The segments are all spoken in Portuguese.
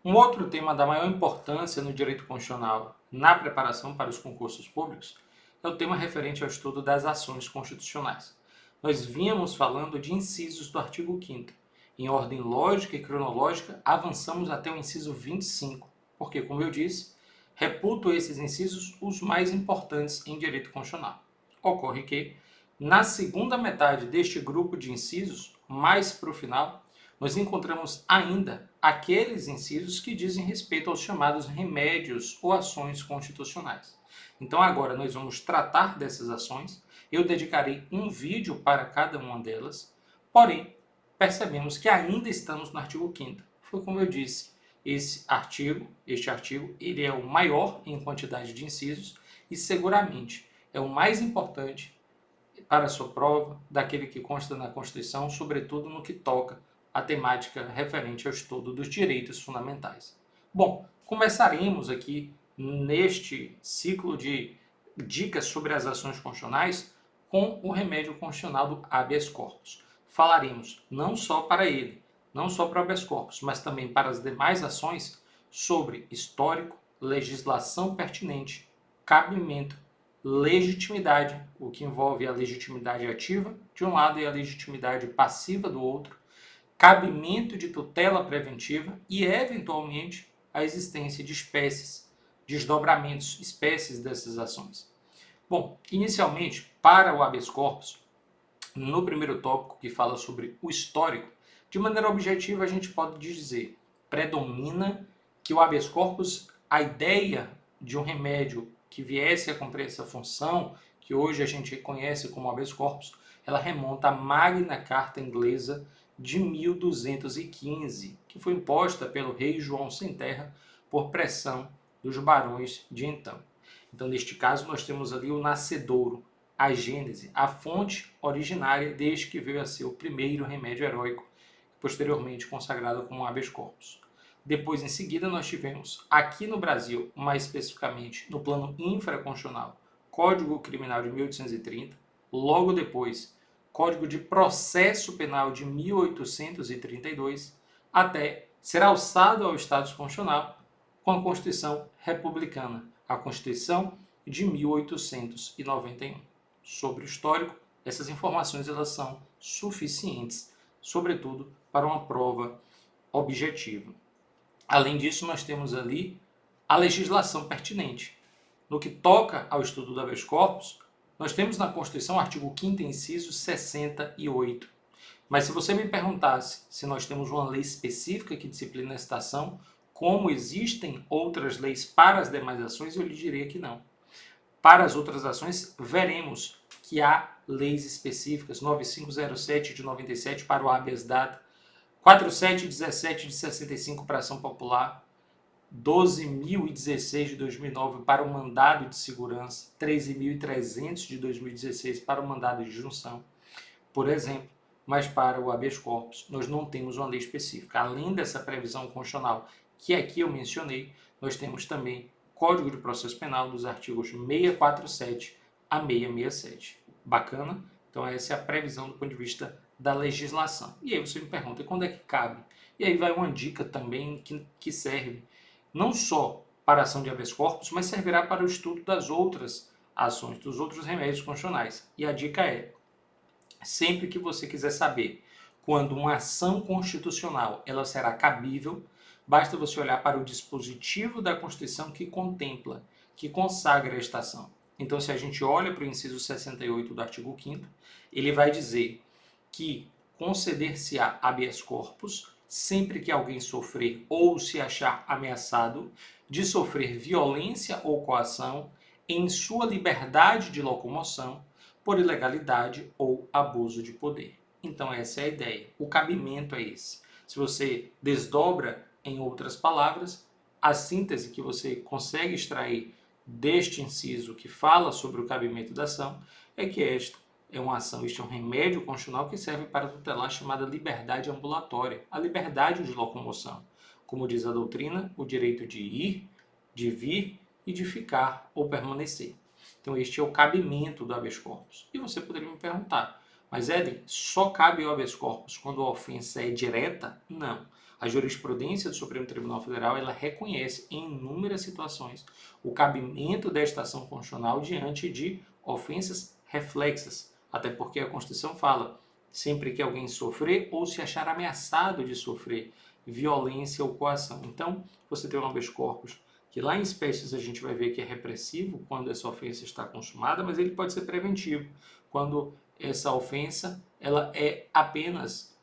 Um outro tema da maior importância no direito constitucional na preparação para os concursos públicos é o tema referente ao estudo das ações constitucionais. Nós vínhamos falando de incisos do artigo 5º. Em ordem lógica e cronológica, avançamos até o inciso 25, porque, como eu disse, reputo esses incisos os mais importantes em direito constitucional. Ocorre que, na segunda metade deste grupo de incisos, mais para o final, nós encontramos ainda aqueles incisos que dizem respeito aos chamados remédios ou ações constitucionais. Então agora nós vamos tratar dessas ações, eu dedicarei um vídeo para cada uma delas, porém percebemos que ainda estamos no artigo 5º. Foi como eu disse, este artigo, ele é o maior em quantidade de incisos e seguramente é o mais importante para a sua prova, daquele que consta na Constituição, sobretudo no que toca à temática referente ao estudo dos direitos fundamentais. Bom, começaremos aqui neste ciclo de dicas sobre as ações constitucionais com o remédio constitucional do habeas corpus. Falaremos não só para ele, não só para o habeas corpus, mas também para as demais ações sobre histórico, legislação pertinente, cabimento, legitimidade, o que envolve a legitimidade ativa de um lado e a legitimidade passiva do outro, cabimento de tutela preventiva e, eventualmente, a existência de espécies, desdobramentos, espécies dessas ações. Bom, inicialmente, para o habeas corpus, no primeiro tópico que fala sobre o histórico, de maneira objetiva a gente pode dizer, predomina que o habeas corpus, a ideia de um remédio que viesse a cumprir essa função, que hoje a gente conhece como habeas corpus, ela remonta à Magna Carta inglesa de 1215, que foi imposta pelo rei João Sem Terra por pressão dos barões de então. Então, neste caso, nós temos ali o nascedouro, a gênese, a fonte originária desde que veio a ser o primeiro remédio heróico, posteriormente consagrado como habeas corpus. Depois, em seguida, nós tivemos, aqui no Brasil, mais especificamente no plano infraconstitucional, Código Criminal de 1830, logo depois, Código de Processo Penal de 1832, até ser alçado ao status constitucional com a Constituição Republicana, a Constituição de 1891. Sobre o histórico, essas informações elas são suficientes, sobretudo para uma prova objetiva. Além disso, nós temos ali a legislação pertinente. No que toca ao estudo do habeas corpus, nós temos na Constituição, artigo 5º, inciso 68. Mas se você me perguntasse se nós temos uma lei específica que disciplina esta ação, como existem outras leis para as demais ações, eu lhe diria que não. Para as outras ações, veremos que há leis específicas, 9507 de 97 para o habeas data, 4717 de 65 para a ação popular, 12.016 de 2009 para o mandado de segurança, 13.300 de 2016 para o mandado de junção, por exemplo. Mas para o habeas corpus nós não temos uma lei específica. Além dessa previsão constitucional que aqui eu mencionei, nós temos também Código de Processo Penal dos artigos 647 a 667. Bacana? Então essa é a previsão do ponto de vista da legislação. E aí você me pergunta, quando é que cabe? E aí vai uma dica também que serve não só para a ação de habeas corpus, mas servirá para o estudo das outras ações, dos outros remédios constitucionais. E a dica é, sempre que você quiser saber quando uma ação constitucional ela será cabível, basta você olhar para o dispositivo da Constituição que contempla, que consagra esta ação. Então, se a gente olha para o inciso 68 do artigo 5º, ele vai dizer que conceder-se-á habeas corpus sempre que alguém sofrer ou se achar ameaçado de sofrer violência ou coação em sua liberdade de locomoção por ilegalidade ou abuso de poder. Então essa é a ideia. O cabimento é esse. Se você desdobra em outras palavras, a síntese que você consegue extrair deste inciso que fala sobre o cabimento da ação é que esta é uma ação, este é um remédio constitucional que serve para tutelar a chamada liberdade ambulatória, a liberdade de locomoção. Como diz a doutrina, o direito de ir, de vir e de ficar ou permanecer. Então este é o cabimento do habeas corpus. E você poderia me perguntar, mas Éden, só cabe o habeas corpus quando a ofensa é direta? Não. A jurisprudência do Supremo Tribunal Federal, ela reconhece em inúmeras situações o cabimento desta ação constitucional diante de ofensas reflexas, até porque a Constituição fala sempre que alguém sofrer ou se achar ameaçado de sofrer violência ou coação. Então, você tem um habeas corpus que lá em espécies a gente vai ver que é repressivo quando essa ofensa está consumada, mas ele pode ser preventivo quando essa ofensa ela é apenas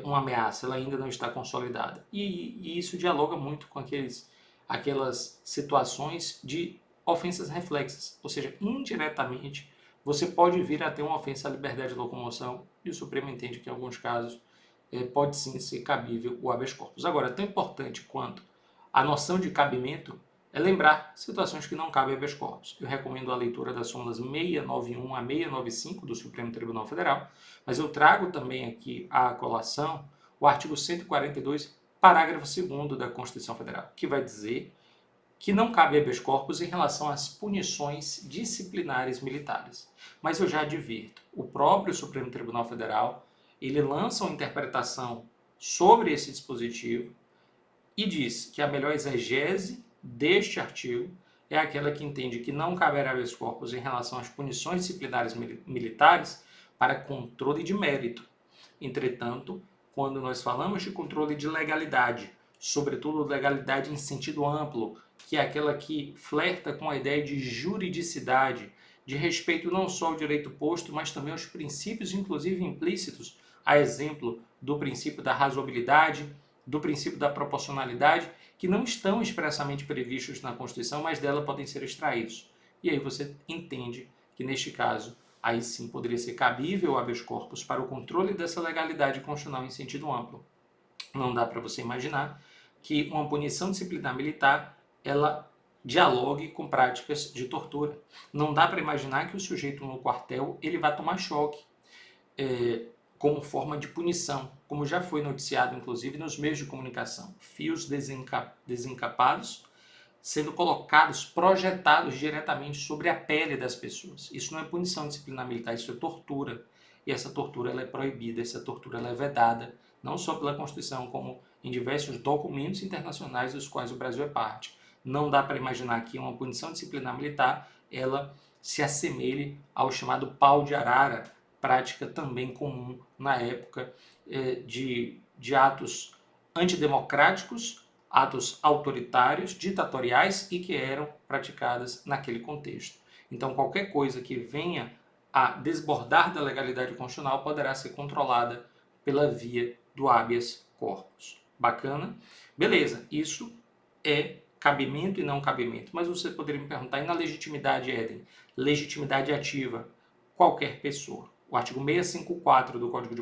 uma ameaça, ela ainda não está consolidada. E isso dialoga muito com aquelas situações de ofensas reflexas, ou seja, indiretamente você pode vir a ter uma ofensa à liberdade de locomoção e o Supremo entende que em alguns casos pode sim ser cabível o habeas corpus. Agora, tão importante quanto a noção de cabimento é lembrar situações que não cabem habeas corpus. Eu recomendo a leitura das súmulas 691 a 695 do Supremo Tribunal Federal, mas eu trago também aqui à colação o artigo 142, parágrafo 2º da Constituição Federal, que vai dizer que não cabe habeas corpus em relação às punições disciplinares militares. Mas eu já advirto, o próprio Supremo Tribunal Federal, ele lança uma interpretação sobre esse dispositivo e diz que a melhor exegese deste artigo é aquela que entende que não caberá habeas corpus em relação às punições disciplinares militares para controle de mérito. Entretanto, quando nós falamos de controle de legalidade, sobretudo legalidade em sentido amplo, que é aquela que flerta com a ideia de juridicidade, de respeito não só ao direito posto, mas também aos princípios, inclusive implícitos, a exemplo do princípio da razoabilidade, do princípio da proporcionalidade, que não estão expressamente previstos na Constituição, mas dela podem ser extraídos. E aí você entende que, neste caso, aí sim poderia ser cabível o habeas corpus para o controle dessa legalidade constitucional em sentido amplo. Não dá para você imaginar que uma punição disciplinar militar ela dialogue com práticas de tortura. Não dá para imaginar que o sujeito no quartel ele vai tomar choque como forma de punição, como já foi noticiado inclusive nos meios de comunicação. Fios desencapados sendo colocados, projetados diretamente sobre a pele das pessoas. Isso não é punição disciplinar militar, isso é tortura. E essa tortura ela é proibida, essa tortura ela é vedada, não só pela Constituição, como em diversos documentos internacionais dos quais o Brasil é parte. Não dá para imaginar que uma punição disciplinar militar ela se assemelhe ao chamado pau de arara, prática também comum na época de atos antidemocráticos, atos autoritários, ditatoriais e que eram praticadas naquele contexto. Então, qualquer coisa que venha a desbordar da legalidade constitucional poderá ser controlada pela via do habeas corpus. Bacana? Beleza, isso é cabimento e não cabimento. Mas você poderia me perguntar, e na legitimidade, Éden? Legitimidade ativa, qualquer pessoa. O artigo 654 do Código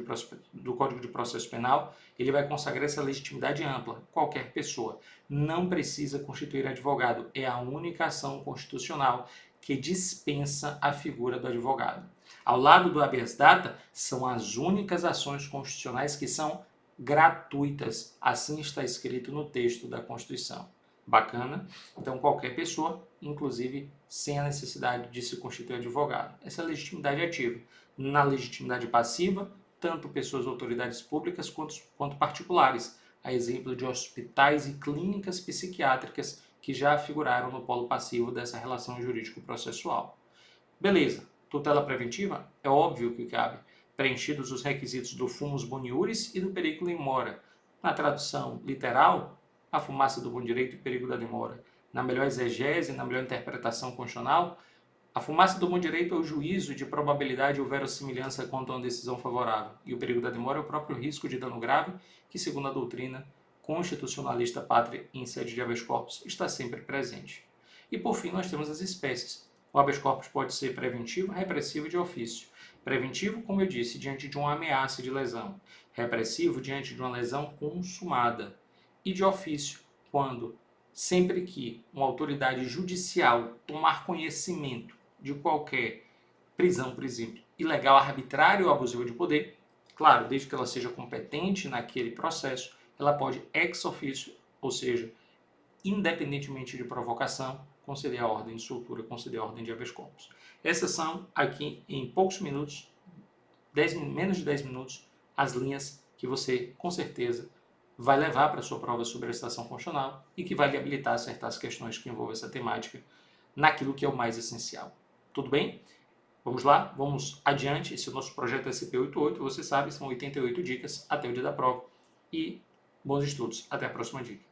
de Processo Penal, ele vai consagrar essa legitimidade ampla. Qualquer pessoa não precisa constituir advogado. É a única ação constitucional que dispensa a figura do advogado. Ao lado do habeas data, são as únicas ações constitucionais que são gratuitas. Assim está escrito no texto da Constituição. Bacana? Então, qualquer pessoa, inclusive sem a necessidade de se constituir advogado. Essa é a legitimidade ativa. Na legitimidade passiva, tanto pessoas autoridades públicas quanto particulares, a exemplo de hospitais e clínicas psiquiátricas que já figuraram no polo passivo dessa relação jurídico-processual. Beleza, tutela preventiva? É óbvio que cabe, preenchidos os requisitos do fumus boniuris e do periculum in mora. Na tradução literal, a fumaça do bom direito e o perigo da demora. Na melhor exegese, na melhor interpretação constitucional, a fumaça do bom direito é o juízo de probabilidade ou verossimilhança quanto a uma decisão favorável, e o perigo da demora é o próprio risco de dano grave, que, segundo a doutrina constitucionalista pátria em sede de habeas corpus, está sempre presente. E, por fim, nós temos as espécies. O habeas corpus pode ser preventivo, repressivo e de ofício. Preventivo, como eu disse, diante de uma ameaça de lesão. Repressivo, diante de uma lesão consumada. E de ofício, quando, sempre que uma autoridade judicial tomar conhecimento de qualquer prisão, por exemplo, ilegal, arbitrária ou abusiva de poder, claro, desde que ela seja competente naquele processo, ela pode ex officio, ou seja, independentemente de provocação, conceder a ordem de soltura, conceder a ordem de habeas corpus. Essas são, aqui em poucos minutos, menos de 10 minutos, as linhas que você, com certeza, vai levar para a sua prova sobre a legislação constitucional e que vai lhe habilitar a acertar as questões que envolvem essa temática naquilo que é o mais essencial. Tudo bem? Vamos lá, vamos adiante. Esse é o nosso projeto SCP-88. Você sabe, são 88 dicas até o dia da prova. E bons estudos. Até a próxima dica.